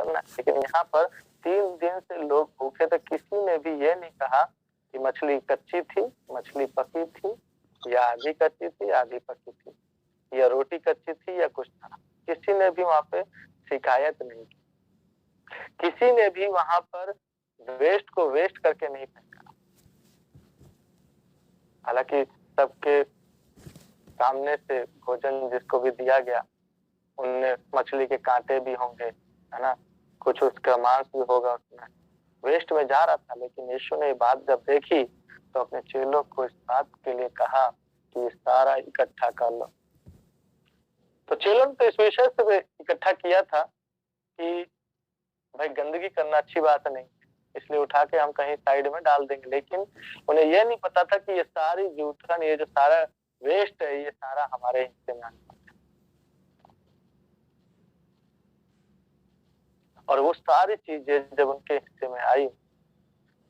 करना है। लेकिन यहाँ पर 3 दिन से लोग भूखे थे, किसी ने भी ये नहीं कहा कि मछली कच्ची थी, मछली पकी थी, या आधी कच्ची थी आधी पकी थी, या रोटी कच्ची थी या कुछ था। किसी ने भी वहां पे शिकायत नहीं की, किसी ने भी वहां पर वेस्ट को वेस्ट करके नहीं फेंका। हालांकि सबके सामने से भोजन जिसको भी दिया गया, उनने मछली के कांटे भी होंगे, है ना, कुछ उसका मांस भी होगा, उसमें वेस्ट में जा रहा था। लेकिन यीशु ने ये बात जब देखी तो अपने चेलों को इस बात के लिए कहा कि सारा इकट्ठा कर लो। तो चेलों ने तो इस विषय से इकट्ठा किया था कि भाई गंदगी करना अच्छी बात नहीं, इसलिए उठा के हम कहीं साइड में डाल देंगे। लेकिन उन्हें यह नहीं पता था कि ये सारी जूठन, ये जो सारा वेस्ट है, ये सारा हमारे हिस्से में आने वाला है। और वो सारी चीजें जब उनके हिस्से में आई,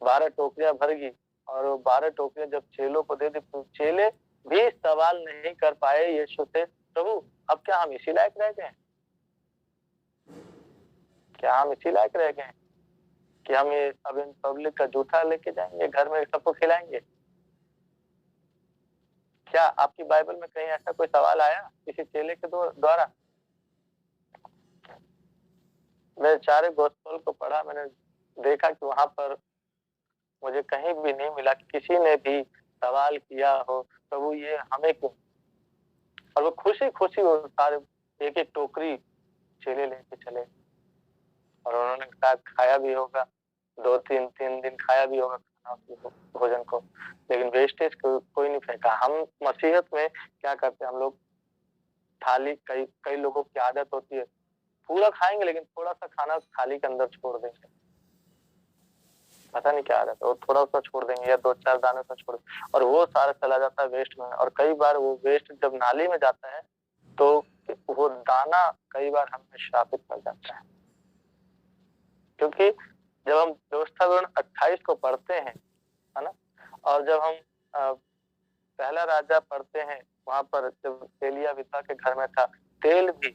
12 टोकरियां भर गई, और वो 12 टोकरियां जब चेलों को दे दी, तो चेले भी सवाल नहीं कर पाए यीशु से, प्रभु अब क्या हम इसी लायक रह गए? क्या हम इसी लायक रह गए कि हम ये अब इन पब्लिक का जूठा लेके जाएंगे, घर में सबको खिलाएंगे? क्या आपकी बाइबल में कहीं ऐसा कोई सवाल आया किसी चेले के द्वारा? मैं सारे गोस्पेल को पढ़ा, मैंने देखा कि वहां पर मुझे कहीं भी नहीं मिला कि किसी ने भी सवाल किया हो, प्रभु ये हमें क्यों? और वो खुशी खुशी वो सारे एक एक टोकरी चेले लेके चले, और उन्होंने शायद खाया भी होगा, 2-3 दिन खाया भी होगा खाना भोजन को, लेकिन वेस्टेज कोई नहीं फेंका। हम मसीहत में क्या करते हैं, हम लोग थाली, कई लोगों की आदत होती है पूरा खाएंगे लेकिन थोड़ा सा खाना थाली के अंदर छोड़ देंगे, पता नहीं क्या आदत है, वो थोड़ा सा छोड़ देंगे या 2-4 दाने सा छोड़ देंगे, और वो सारा चला जाता है वेस्ट में। और कई बार वो वेस्ट जब नाली में जाता है तो वो दाना कई बार हमें श्रापित कर जाता है। क्योंकि जब हम व्यवस्था विवरण 28 को पढ़ते हैं, है ना, और जब हम पहला राजा पढ़ते हैं, वहां पर जब एलिया विधवा के घर में था, तेल भी,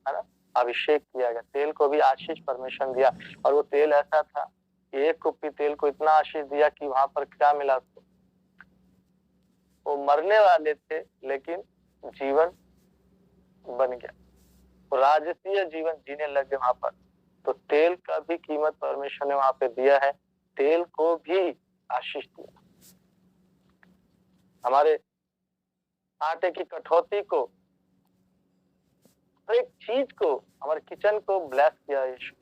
है ना, अभिषेक किया गया, तेल को भी आशीष परमेश्वर ने दिया। और वो तेल ऐसा था कि 1 कुप्पी तेल को इतना आशीष दिया कि वहां पर क्या मिला उसको, वो मरने वाले थे लेकिन जीवन बन गया, वो राजसीय जीवन जीने लगे वहां पर। तो तेल का भी कीमत परमेश्वर ने वहां पे दिया है, तेल को भी आशीष दिया। हमारे आटे की कटौती को, हर एक चीज को, हमारे किचन को ब्लेस किया यीशु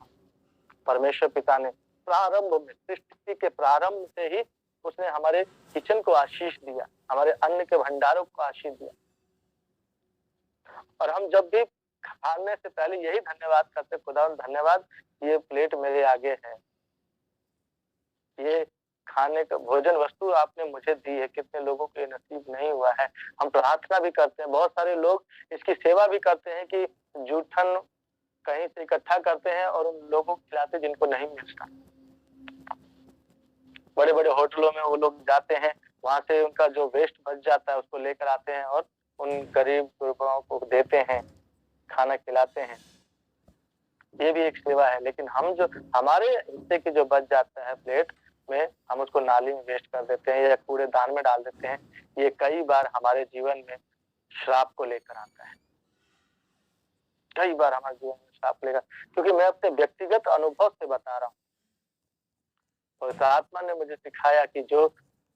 परमेश्वर पिता ने। प्रारंभ में, सृष्टि के प्रारंभ से ही उसने हमारे किचन को आशीष दिया, हमारे अन्न के भंडारों को आशीष दिया। और हम जब भी खाने से पहले यही धन्यवाद करते, खुदावंद धन्यवाद ये प्लेट मेरे आगे है, ये खाने का भोजन वस्तु आपने मुझे दी है। कितने लोगों को ये नसीब नहीं हुआ है। हम प्रार्थना भी करते हैं, बहुत सारे लोग इसकी सेवा भी करते हैं कि जूठन कहीं से इकट्ठा करते हैं और उन लोगों को खिलाते जिनको नहीं मिलता। बड़े बड़े होटलों में वो लोग जाते हैं, वहां से उनका जो वेस्ट बच जाता है उसको लेकर आते हैं और उन गरीब गुरबाओं को देते हैं, खाना खिलाते हैं। ये भी एक सेवा है। लेकिन हम जो हमारे हिस्से की जो बच जाता है प्लेट में, हम उसको नाली में वेस्ट कर देते हैं या कूड़ेदान में डाल देते हैं। ये कई बार हमारे जीवन में श्राप को लेकर आता है, कई बार हमारे जीवन में श्राप लेकर। क्योंकि मैं अपने व्यक्तिगत अनुभव से बता रहा हूँ, और आत्मा ने मुझे सिखाया कि जो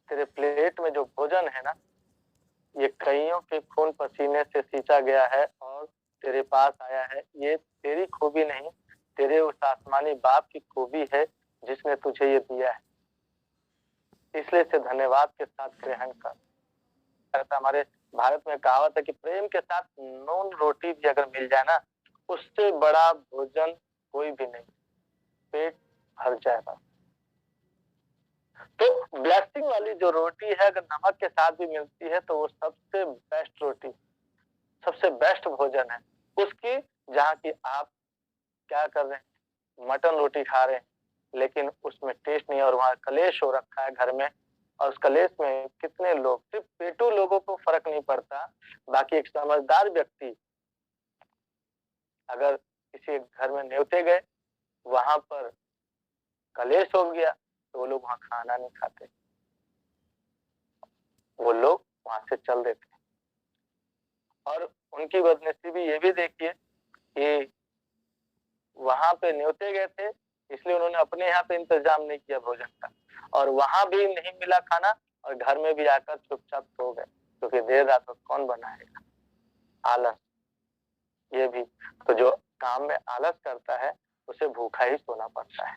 तेरे प्लेट में जो भोजन है ना, ये कईयों के खून पसीने से सींचा गया है और तेरे पास आया है। ये तेरी खूबी नहीं, तेरे उस आसमानी बाप की खूबी है जिसने तुझे ये दिया है। इसलिए से धन्यवाद के साथ ग्रहण कर। हमारे भारत में कहावत है कि प्रेम के साथ नून रोटी भी अगर मिल जाए ना, उससे बड़ा भोजन कोई भी नहीं, पेट भर जाएगा। तो ब्लेसिंग वाली जो रोटी है अगर नमक के साथ भी मिलती है तो वो सबसे बेस्ट रोटी, सबसे बेस्ट भोजन है उसकी। जहाँ की आप क्या कर रहे हैं, मटन रोटी खा रहे हैं लेकिन उसमें टेस्ट नहीं है, और वहां कलेश हो रखा है घर में, और उस कलेश में कितने लोग, सिर्फ पेटू लोगों को फर्क नहीं पड़ता, बाकी एक समझदार व्यक्ति अगर किसी घर में न्योते गए वहां पर कलेश हो गया तो वो लोग वहां खाना नहीं खाते, वो लोग वहां से चल देते। और उनकी बदनसीबी ये भी देखिए कि वहां पे न्योते गए थे, इसलिए उन्होंने अपने यहाँ पे इंतजाम नहीं किया भोजन का, और वहां भी नहीं मिला खाना, और घर में भी आकर चुपचाप सो गए, क्योंकि देर रात को कौन बनाएगा। आलस, ये भी तो जो काम में आलस करता है उसे भूखा ही सोना पड़ता है।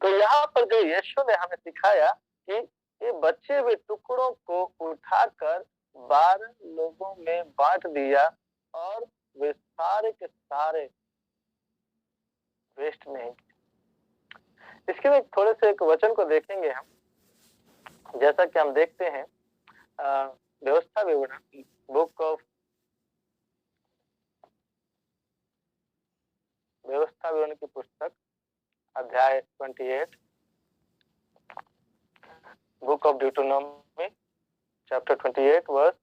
तो यहाँ पर जो यीशु ने हमें सिखाया कि ये बचे हुए टुकड़ों को उठाकर 12 लोगों में बांट दिया, और वे सारे के सारे वेस्ट नहीं। इसके में थोड़े से एक वचन को देखेंगे हम, जैसा कि हम देखते हैं व्यवस्था विवरण, बुक ऑफ व्यवस्था विवरण की पुस्तक अध्याय 28, बुक ऑफ ड्यूटोनॉमी चैप्टर 28 वर्स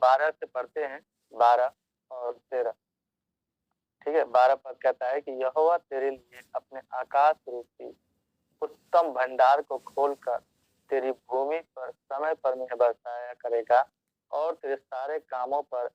12 से पढ़ते हैं, 12 और 13। ठीक है, 12 पद कहता है कि यहोवा तेरे लिए अपने आकाश रूपी उत्तम भंडार को खोलकर तेरी भूमि पर समय पर में बरसाया करेगा, और तेरे सारे कामों पर